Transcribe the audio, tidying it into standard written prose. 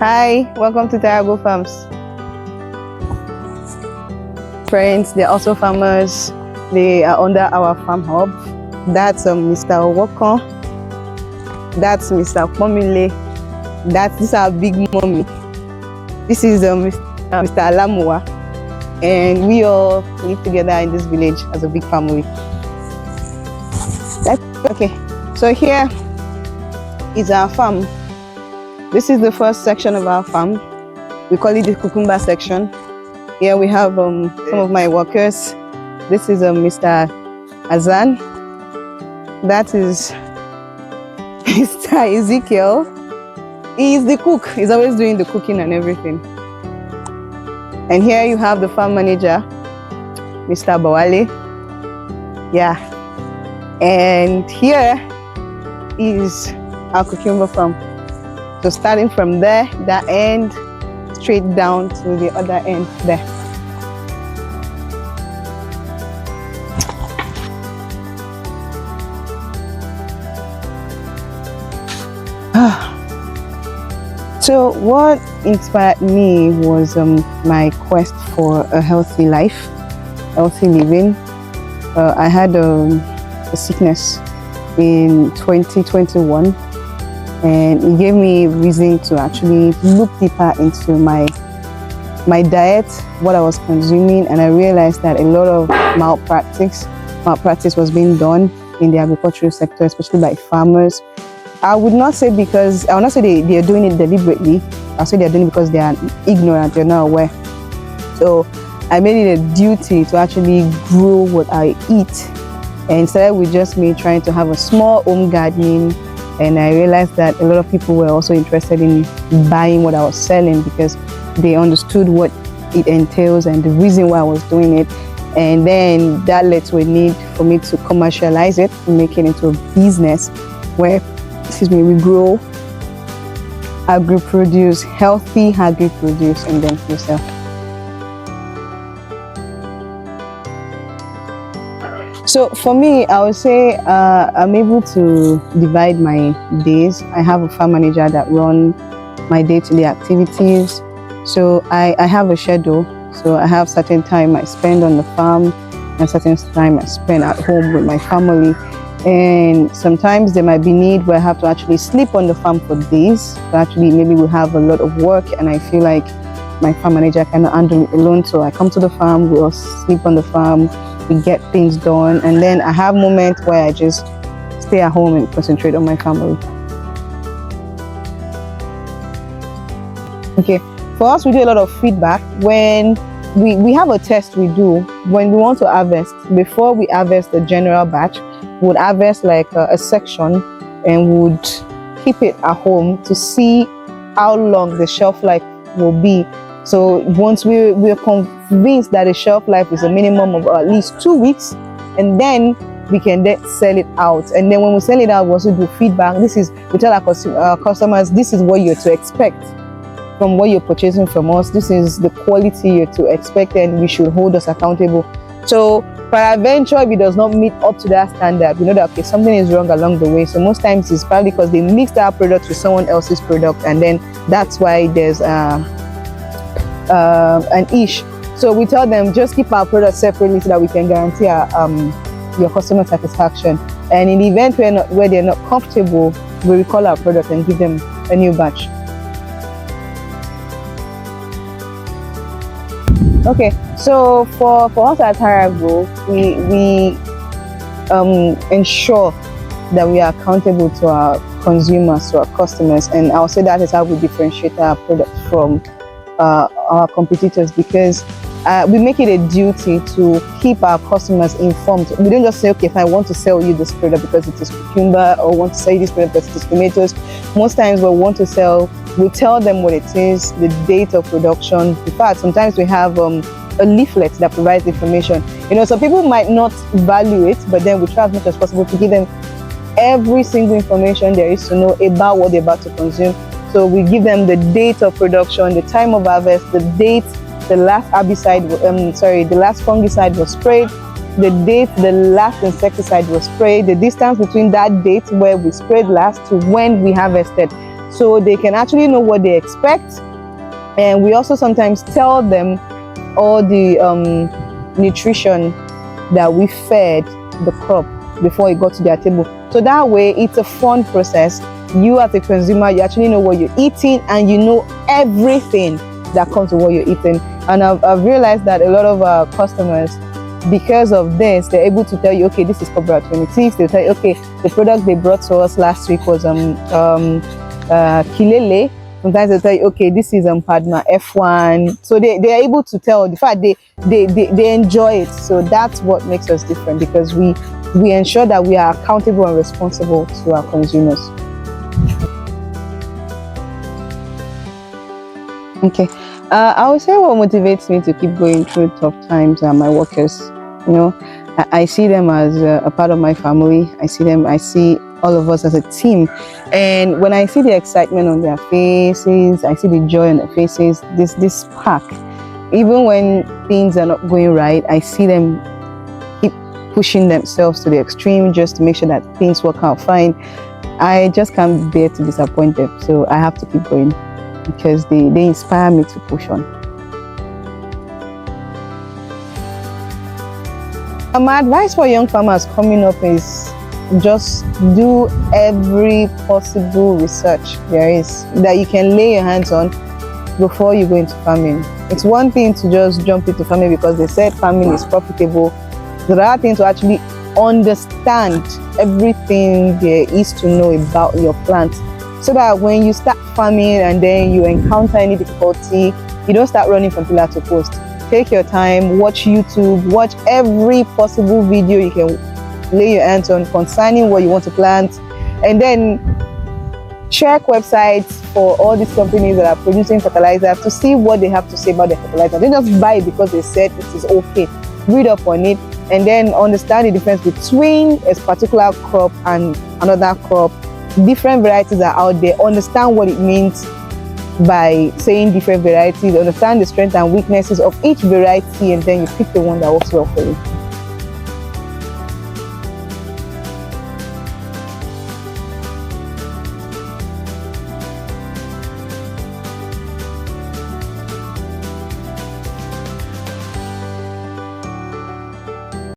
Hi, welcome to Tyragrow Farms. Friends, they're also farmers. They are under our farm hub. That's Mr. Owoko. That's Mr. Pomile. This is our big mommy. This is Mr. Alamua. And we all live together in this village as a big family. Okay, so here is our farm. This is the first section of our farm. We call it the cucumber section. Here we have some of my workers. This is Mr. Azan. That is Mr. Ezekiel. He is the cook. He's always doing the cooking and everything. And here you have the farm manager, Mr. Bawale. Yeah. And here is our cucumber farm. So starting from there, that end, straight down to the other end there. So what inspired me was my quest for a healthy life, healthy living. I had a sickness in 2021. And it gave me reason to actually look deeper into my diet, what I was consuming, and I realized that a lot of malpractice was being done in the agricultural sector, especially by farmers. I would not say they are doing it deliberately. I'll say they're doing it because they are ignorant, they're not aware. So I made it a duty to actually grow what I eat, and started with just me trying to have a small home gardening. And I realized that a lot of people were also interested in buying what I was selling because they understood what it entails and the reason why I was doing it. And then that led to a need for me to commercialize it, to make it into a business where, we grow agri-produce, healthy agri-produce, and then we sell. So for me, I would say I'm able to divide my days. I have a farm manager that runs my day-to-day activities. So I have a schedule. So I have certain time I spend on the farm and certain time I spend at home with my family. And sometimes there might be need where I have to actually sleep on the farm for days. So actually maybe we have a lot of work and I feel like my farm manager cannot handle it alone. So I come to the farm, we'll sleep on the farm, we get things done, and then I have moments where I just stay at home and concentrate on my family. Okay, for us, we do a lot of feedback. When we have a test we do when we want to harvest. Before we harvest the general batch, we would harvest like a section and would keep it at home to see how long the shelf life will be. So once we're convinced that the shelf life is a minimum of at least 2 weeks, and then we can then sell it out. And then when we sell it out, we also do feedback. We tell our customers, this is what you're to expect from what you're purchasing from us. This is the quality you're to expect, and we should hold us accountable. So peradventure, if it does not meet up to that standard, we know that okay, something is wrong along the way. So most times it's probably because they mixed our product with someone else's product, and then that's why there's an issue. So we tell them just keep our products separately so that we can guarantee your customer satisfaction. And in the event where they're not comfortable, we recall our product and give them a new batch. Okay, so for us at Tyragrow, we ensure that we are accountable to our consumers, to our customers, and I'll say that is how we differentiate our product from our competitors, because we make it a duty to keep our customers informed. We don't just say, okay, if I want to sell you this product because it is cucumber, or want to sell you this product because it is tomatoes. Most times we want to sell, we tell them what it is, the date of production. In fact, sometimes we have a leaflet that provides information. Some people might not value it, but then we try as much as possible to give them every single information there is to know about what they're about to consume. So we give them the date of production, the time of harvest, the date the last herbicide, the last fungicide was sprayed, the date the last insecticide was sprayed, the distance between that date where we sprayed last to when we harvested. so they can actually know what they expect. And we also sometimes tell them all the nutrition that we fed the crop before it got to their table. So that way it's a fun process. You as a consumer, you actually know what you're eating, and you know everything that comes with what you're eating. And I've realized that a lot of our customers, because of this, they're able to tell you, okay, this is Cobra 26. They'll tell you, okay, the product they brought to us last week was Kilele. Sometimes they'll tell you, okay, this is Padma F1. So they're able to tell. The fact they enjoy it. So that's what makes us different, because we ensure that we are accountable and responsible to our consumers. Okay, I would say what motivates me to keep going through tough times are my workers. You know, I see them as a part of my family. I see all of us as a team. And when I see the excitement on their faces, I see the joy on their faces, this spark. Even when things are not going right, I see them keep pushing themselves to the extreme just to make sure that things work out fine. I just can't bear to disappoint them. So I have to keep going, because they inspire me to push on. My advice for young farmers coming up is just do every possible research there is that you can lay your hands on before you go into farming. It's one thing to just jump into farming because they said farming is profitable. The other thing to actually understand everything there is to know about your plant, so that when you start farming and then you encounter any difficulty, you don't start running from pillar to post. Take your time, watch YouTube, watch every possible video you can lay your hands on concerning what you want to plant, and then check websites for all these companies that are producing fertilizer to see what they have to say about their fertilizer. Don't just buy it because they said it is okay. Read up on it, and then understand the difference between a particular crop and another crop. Different varieties are out there. Understand what it means by saying different varieties. Understand the strengths and weaknesses of each variety, and then you pick the one that works well for you.